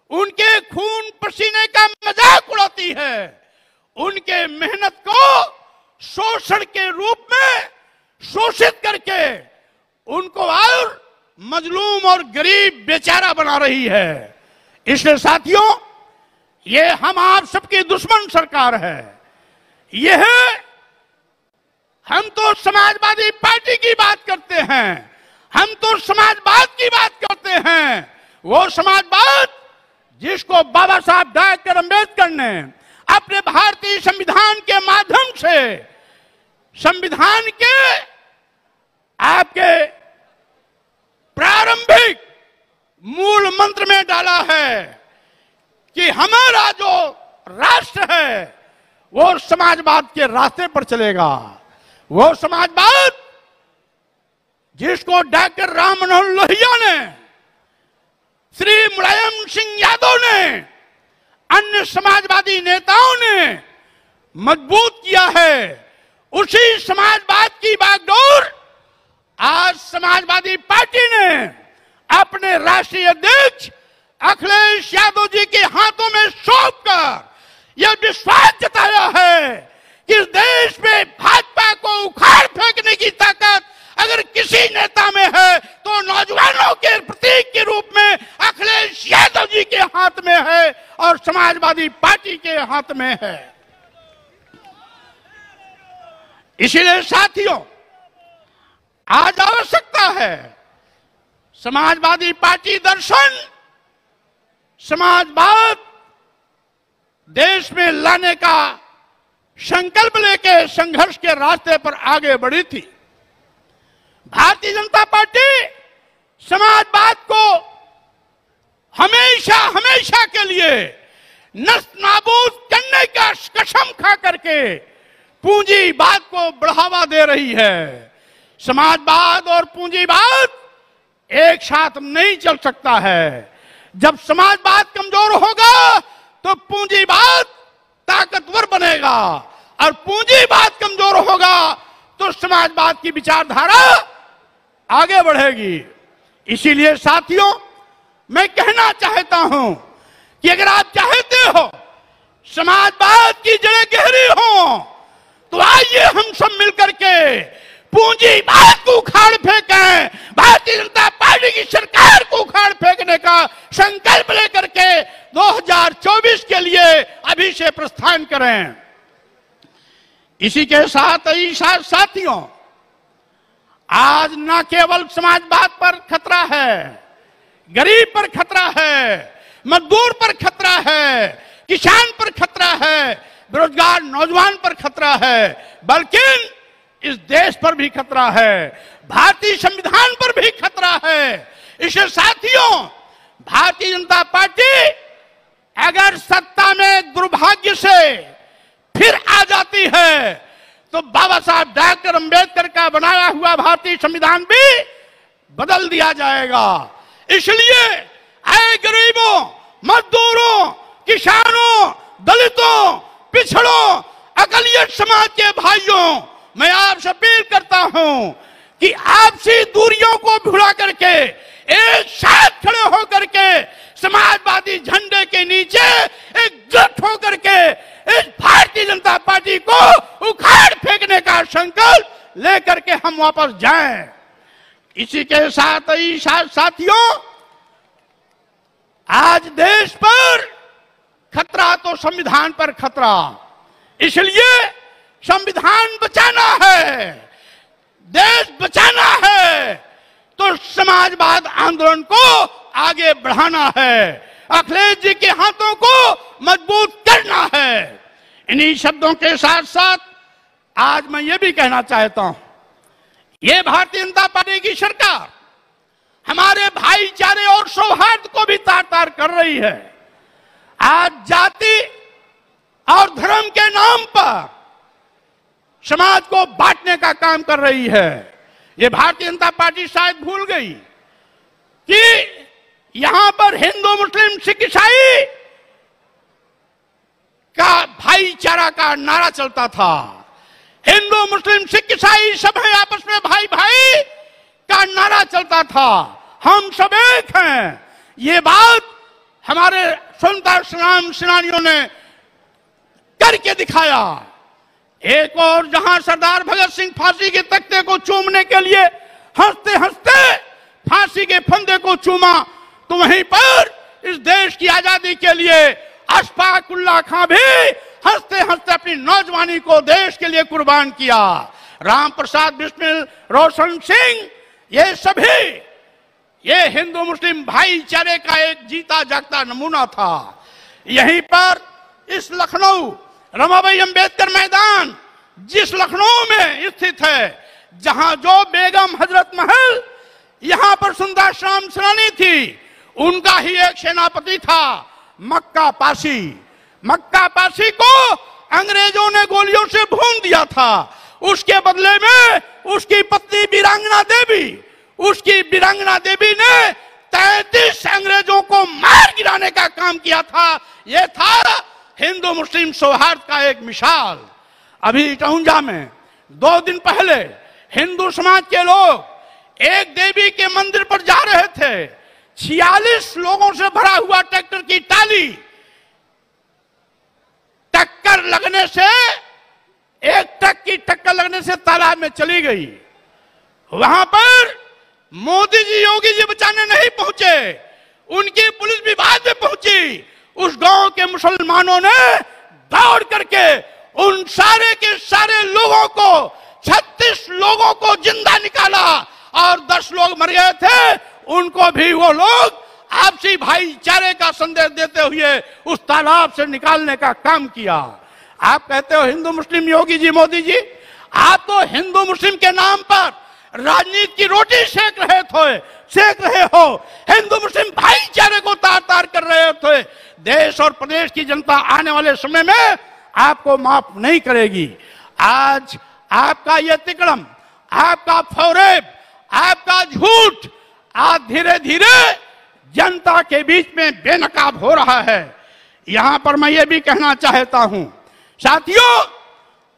उनके खून पसीने का मजाक उड़ाती है, उनके मेहनत को शोषण के रूप में शोषित करके उनको और मजलूम और गरीब बेचारा बना रही है। इसलिए साथियों, ये हम आप सबकी दुश्मन सरकार है। यह हम तो समाजवादी पार्टी की बात करते हैं, हम तो समाजवाद की बात करते हैं, वो समाजवाद जिसको बाबा साहब डॉक्टर अंबेडकर ने अपने भारतीय संविधान के माध्यम से संविधान के आपके प्रारंभिक मूल मंत्र में डाला है कि हमारा जो राष्ट्र है वो समाजवाद के रास्ते पर चलेगा। वो समाजवाद जिसको डॉक्टर राम मनोहर लोहिया ने, श्री मुलायम सिंह यादव ने, अन्य समाजवादी नेताओं ने मजबूत किया है, उसी समाजवाद की बागडोर आज समाजवादी पार्टी ने अपने राष्ट्रीय अध्यक्ष अखिलेश यादव जी के हाथों में सौंपकर यह विश्वास जताया है कि इस देश में भाजपा को उखाड़ फेंकने की ताकत अगर किसी नेता में है तो नौजवानों के प्रतीक के रूप में अखिलेश यादव जी के हाथ में है और समाजवादी पार्टी के हाथ में है। इसीलिए साथियों, आज आवश्यकता है समाजवादी पार्टी दर्शन, समाजवाद देश में लाने का संकल्प लेके संघर्ष के रास्ते पर आगे बढ़ी थी। भारतीय जनता पार्टी समाजवाद को हमेशा हमेशा के लिए नष्ट नाबूद करने का कसम खा करके पूंजीवाद को बढ़ावा दे रही है। समाजवाद और पूंजीवाद एक साथ नहीं चल सकता है। जब समाजवाद कमजोर होगा तो पूंजीवाद ताकतवर बनेगा और पूंजीवाद कमजोर होगा तो समाजवाद की विचारधारा आगे बढ़ेगी। इसीलिए साथियों, मैं कहना चाहता हूं कि अगर आप चाहते हो समाजवाद की जड़ें गहरी हो तो आइए हम सब मिलकर के पूंजीवाद को उखाड़ फेंकें, भारतीय जनता पार्टी की सरकार को उखाड़ फेंकने का संकल्प लेकर के 2024 के लिए अभी से प्रस्थान करें। इसी के साथ ही साथियों, आज न केवल समाजवाद पर खतरा है, गरीब पर खतरा है, मजदूर पर खतरा है, किसान पर खतरा है, बेरोजगार नौजवान पर खतरा है, बल्कि इस देश पर भी खतरा है, भारतीय संविधान पर भी खतरा है। इसलिए साथियों, भारतीय जनता पार्टी अगर सत्ता में दुर्भाग्य से फिर आ जाती है तो बाबा साहब डॉक्टर अंबेडकर का बनाया हुआ भारतीय संविधान भी बदल दिया जाएगा। इसलिए ऐ गरीबों, मजदूरों, किसानों, दलितों, पिछड़ों, अकलियत समाज के भाइयों, मैं आपसे अपील करता हूं कि आपसी दूरियों को भुला करके एक साथ खड़े होकर के समाजवादी झंडे के नीचे एकजुट होकर के इस भारतीय जनता पार्टी को उखाड़ फेंकने का संकल्प लेकर के हम वापस जाएं। इसी के साथ ही साथियों, आज देश पर खतरा तो संविधान पर खतरा, इसलिए संविधान बचाना है, देश बचाना है तो समाजवाद आंदोलन को आगे बढ़ाना है, अखिलेश जी के हाथों को मजबूत करना है। इन्हीं शब्दों के साथ साथ आज मैं ये भी कहना चाहता हूं, ये भारतीय जनता पार्टी की सरकार हमारे भाईचारे और सौहार्द को भी तार तार कर रही है। आज जाति और धर्म के नाम पर समाज को बांटने का काम कर रही है। ये भारतीय जनता पार्टी शायद भूल गई कि यहां पर हिंदू, मुस्लिम, सिख, ईसाई का भाईचारा का नारा चलता था। हिंदू, मुस्लिम, सिख, ईसाई सब है आपस में भाई भाई का नारा चलता था। हम सब एक हैं, ये बात हमारे स्वतंत्रता संग्राम सेनानियों ने करके दिखाया। एक और जहां सरदार भगत सिंह फांसी के तख्ते को चूमने के लिए हंसते हंसते फांसी के फंदे को चूमा, तो वहीं पर इस देश की आजादी के लिए अशफाक उल्लाह खां भी हंसते हंसते अपनी नौजवानी को देश के लिए कुर्बान किया। राम प्रसाद बिस्मिल, रोशन सिंह, ये सभी ये हिंदू मुस्लिम भाईचारे का एक जीता जागता नमूना था। यहीं पर इस लखनऊ रमाबाई अंबेडकर मैदान जिस लखनऊ में स्थित है, जहां जो बेगम हजरत महल यहां पर सुंदर श्याम सेनानी थी, उनका ही एक सेनापति था मक्का पासी। मक्का पासी को अंग्रेजों ने गोलियों से भून दिया था। उसके बदले में उसकी पत्नी वीरांगना देवी ने 33 अंग्रेजों को मार गिराने का काम किया था। यह था हिंदू मुस्लिम सौहार्द का एक मिसाल। अभी टहुंजा में 2 दिन पहले हिंदू समाज के लोग एक देवी के मंदिर पर जा रहे थे। 46 लोगों से भरा हुआ ट्रैक्टर की टाली टक्कर लगने से, एक ट्रक की टक्कर लगने से तालाब में चली गई। वहां पर मोदी जी, योगी जी बचाने नहीं पहुंचे, उनकी पुलिस भी बाद में पहुंची। उस गांव के मुसलमानों ने दौड़ करके उन सारे के सारे लोगों को, 36 लोगों को जिंदा निकाला और 10 लोग मर गए थे, उनको भी वो लोग आपसी भाईचारे का संदेश देते हुए उस तालाब से निकालने का काम किया। आप कहते हो हिंदू मुस्लिम योगी जी, मोदी जी, आप तो हिंदू मुस्लिम के नाम पर राजनीति की रोटी सेक रहे हो, हिंदू मुस्लिम भाईचारे को तार तार कर रहे थे। देश और प्रदेश की जनता आने वाले समय में आपको माफ नहीं करेगी। आज आपका यह तिकड़म, आपका फौरेब, आपका झूठ आज धीरे धीरे जनता के बीच में बेनकाब हो रहा है। यहां पर मैं ये भी कहना चाहता हूं साथियों,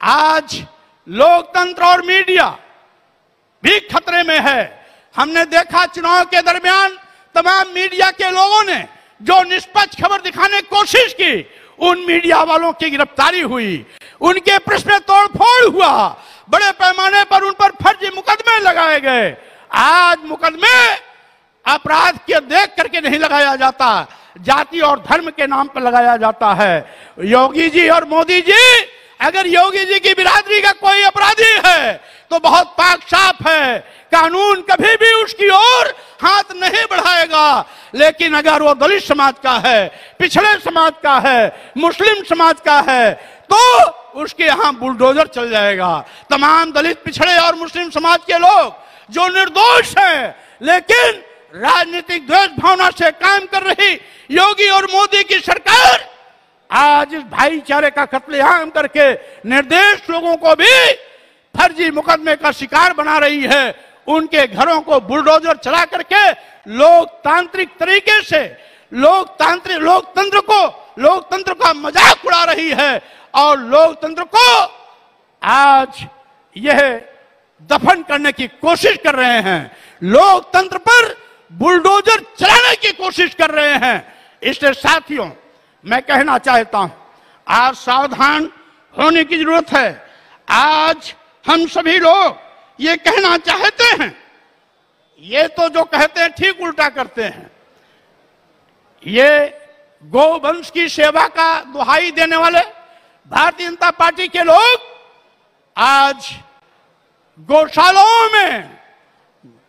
आज लोकतंत्र और मीडिया भी खतरे में है। हमने देखा चुनाव के दरमियान तमाम मीडिया के लोगों ने जो निष्पक्ष खबर दिखाने की कोशिश की, उन मीडिया वालों की गिरफ्तारी हुई, उनके प्रश्न में तोड़फोड़ हुआ, बड़े पैमाने पर उन पर फर्जी मुकदमे लगाए गए। आज मुकदमे अपराध के देख करके नहीं लगाया जाता, जाति और धर्म के नाम पर लगाया जाता है। योगी जी और मोदी जी, अगर योगी जी की बिरादरी का कोई अपराधी है तो बहुत पाक साफ है, कानून कभी भी उसकी ओर हाथ नहीं बढ़ाएगा। लेकिन अगर वो दलित समाज का है, पिछड़े समाज का है, मुस्लिम समाज का है, तो उसके यहां बुलडोजर चल जाएगा। तमाम दलित, पिछड़े और मुस्लिम समाज के लोग जो निर्दोष हैं, लेकिन राजनीतिक द्वेष भावना से काम कर रही योगी और मोदी की सरकार आज इस भाईचारे का कत्लेआम करके निर्दोष लोगों को भी फर्जी मुकदमे का शिकार बना रही है। उनके घरों को बुलडोजर चला करके लोकतांत्रिक तरीके से लोकतंत्र का मजाक उड़ा रही है और लोकतंत्र को आज यह दफन करने की कोशिश कर रहे हैं, लोकतंत्र पर बुलडोजर चलाने की कोशिश कर रहे हैं। इसलिए साथियों, मैं कहना चाहता हूं, आज सावधान होने की जरूरत है। आज हम सभी लोग ये कहना चाहते हैं, ये तो जो कहते हैं ठीक उल्टा करते हैं। ये गोवंश की सेवा का दुहाई देने वाले भारतीय जनता पार्टी के लोग आज गौशालाओं में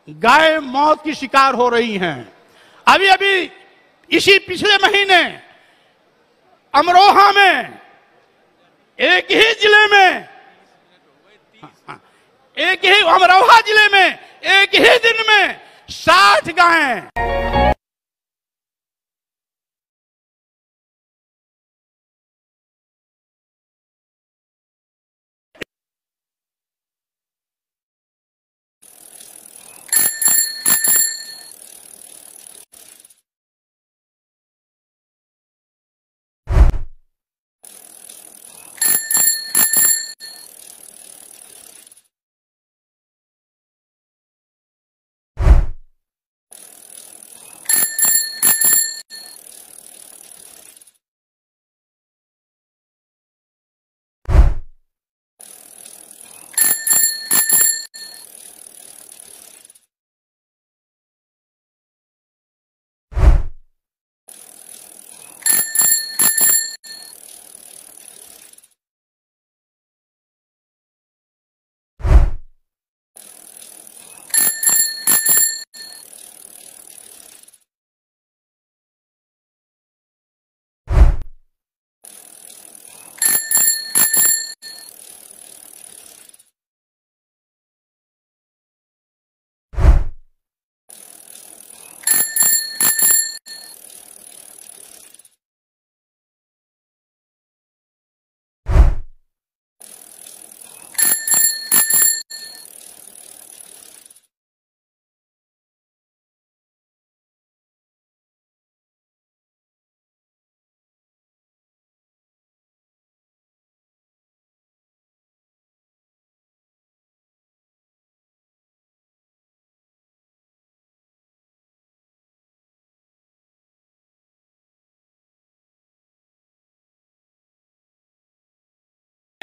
गाय मौत की शिकार हो रही हैं। अभी अभी इसी पिछले महीने अमरोहा में एक ही जिले में, अमरोहा जिले में एक ही दिन में 60 गायें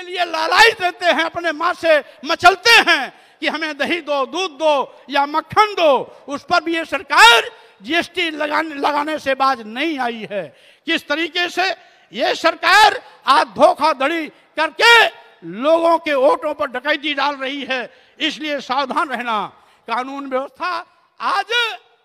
लिए लालाई देते हैं, अपने माँ से मचलते हैं कि हमें दही दो, दूध दो या मक्खन दो, उस पर भी ये सरकार जीएसटी लगाने से बाज नहीं आई है। किस तरीके से ये सरकार आज धोखाधड़ी करके लोगों के वोटों पर डकैती डाल रही है, इसलिए सावधान रहना। कानून व्यवस्था, आज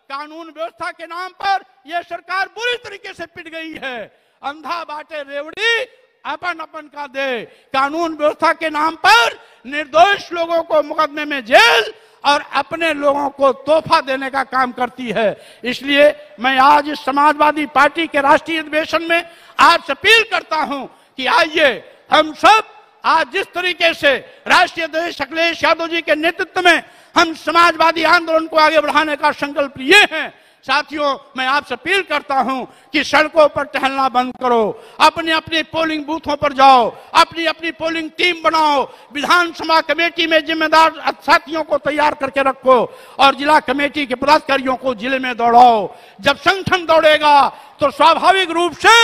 कानून व्यवस्था के नाम पर यह सरकार बुरी तरीके से पिट गई है। अंधा बाटे रेवड़ी अपन अपन का दे, कानून व्यवस्था के नाम पर निर्दोष लोगों को मुकदमे में जेल और अपने लोगों को तोहफा देने का काम करती है। इसलिए मैं आज इस समाजवादी पार्टी के राष्ट्रीय अधिवेशन में आपसे अपील करता हूं कि आइए हम सब आज जिस तरीके से राष्ट्रीय अध्यक्ष अखिलेश यादव जी के नेतृत्व में हम समाजवादी आंदोलन को आगे बढ़ाने का संकल्प लिए हैं, साथियों मैं आपसे अपील करता हूं कि सड़कों पर टहलना बंद करो, अपने अपने पोलिंग बूथों पर जाओ, अपनी अपनी पोलिंग टीम बनाओ, विधानसभा कमेटी में जिम्मेदार साथियों को तैयार करके रखो और जिला कमेटी के पदाधिकारियों को जिले में दौड़ाओ। जब संगठन दौड़ेगा तो स्वाभाविक रूप से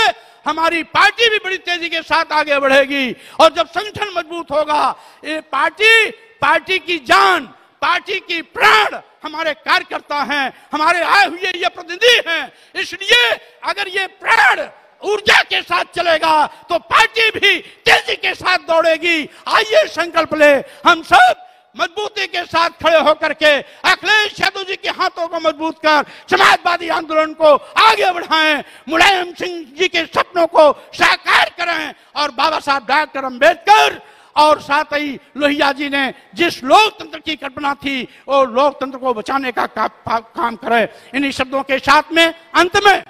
हमारी पार्टी भी बड़ी तेजी के साथ आगे बढ़ेगी और जब संगठन मजबूत होगा, ये पार्टी की जान, पार्टी की प्राण हमारे कार्यकर्ता हैं, हमारे आए हुए ये प्रतिनिधि हैं। इसलिए अगर ये प्राण ऊर्जा के साथ चलेगा तो पार्टी भी तेजी के साथ दौड़ेगी। आइए संकल्प ले, हम सब मजबूती के साथ खड़े होकर के अखिलेश यादव जी के हाथों को मजबूत कर समाजवादी आंदोलन को आगे बढ़ाएं, मुलायम सिंह जी के सपनों को साकार करें और बाबा साहब डॉक्टर अंबेडकर और साथ ही लोहिया जी ने जिस लोकतंत्र की कल्पना थी वो लोकतंत्र को बचाने का काम करें। इन्हीं शब्दों के साथ में अंत में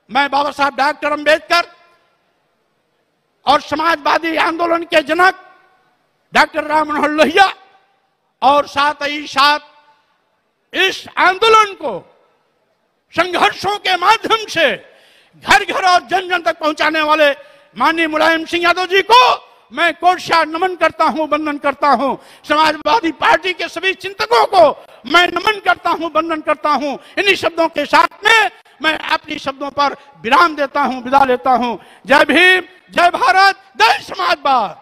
मैं बाबा साहब डॉक्टर अंबेडकर और समाजवादी आंदोलन के जनक डॉक्टर राम मनोहर लोहिया और साथ ही साथ इस आंदोलन को संघर्षों के माध्यम से घर घर और जन जन तक पहुंचाने वाले माननीय मुलायम सिंह यादव जी को मैं कोटशा नमन करता हूं, वंदन करता हूं। समाजवादी पार्टी के सभी चिंतकों को मैं नमन करता हूं, वंदन करता हूं। इन्हीं शब्दों के साथ में मैं अपनी शब्दों पर विराम देता हूं, विदा लेता हूं। जय भीम, जय भारत, जय समाजवाद।